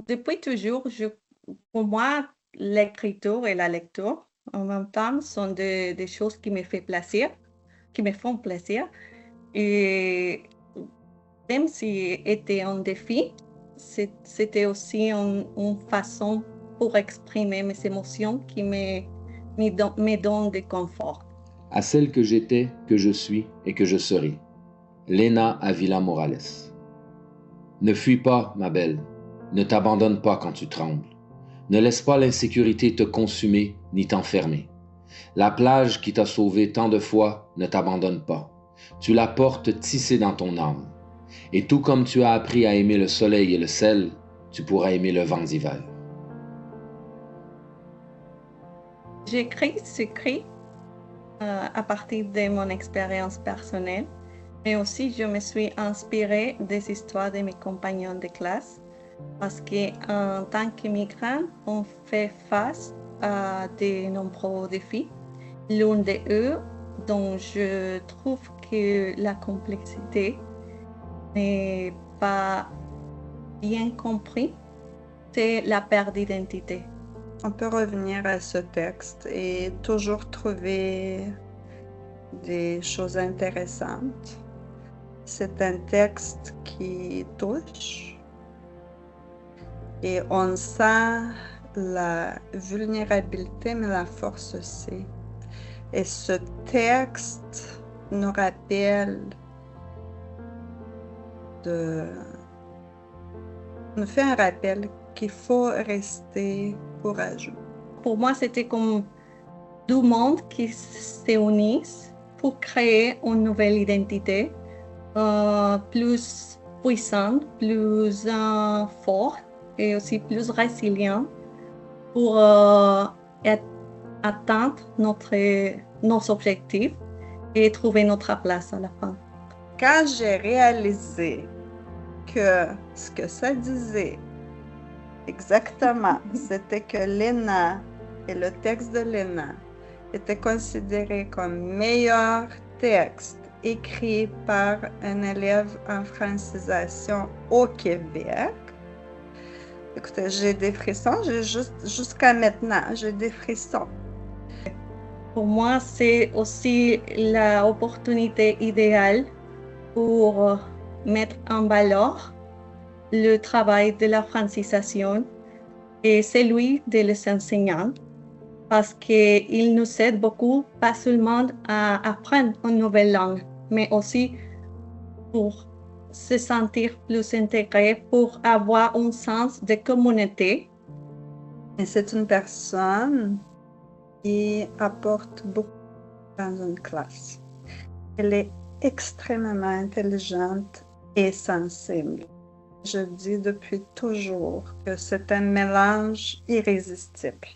Depuis toujours, pour moi, l'écriture et la lecture, en même temps, sont des choses qui me font plaisir. Et même si c'était un défi, c'était aussi une façon pour exprimer mes émotions qui me donne du confort. À celle que j'étais, que je suis et que je serai. Lena Avila Morales. Ne fuis pas, ma belle. Ne t'abandonne pas quand tu trembles. Ne laisse pas l'insécurité te consumer ni t'enfermer. La plage qui t'a sauvé tant de fois ne t'abandonne pas. Tu la portes tissée dans ton âme. Et tout comme tu as appris à aimer le soleil et le sel, tu pourras aimer le vent d'hiver. J'écris ce cri à partir de mon expérience personnelle, mais aussi je me suis inspirée des histoires de mes compagnons de classe parce qu'en tant qu'immigrant, on fait face à de nombreux défis. L'un d'eux, dont je trouve que la complexité n'est pas bien comprise, c'est la perte d'identité. On peut revenir à ce texte et toujours trouver des choses intéressantes. C'est un texte qui touche et on sent la vulnérabilité, mais la force aussi. Et ce texte nous fait un rappel qu'il faut rester courageux. Pour moi, c'était comme deux mondes qui s'unissent pour créer une nouvelle identité plus puissante, plus forte et aussi plus résiliente pour atteindre nos objectifs et trouver notre place à la fin. Quand j'ai réalisé que ce que ça disait exactement, c'était que Lena et le texte de Lena étaient considérés comme meilleur texte écrit par un élève en francisation au Québec. Écoutez, j'ai des frissons, jusqu'à maintenant, j'ai des frissons. Pour moi, c'est aussi l'opportunité idéale pour mettre en valeur le travail de la francisation et celui des enseignants parce qu'il nous aide beaucoup, pas seulement à apprendre une nouvelle langue, mais aussi pour se sentir plus intégré, pour avoir un sens de communauté. Et c'est une personne qui apporte beaucoup dans une classe. Elle est extrêmement intelligente et sensible. Je dis depuis toujours que c'est un mélange irrésistible.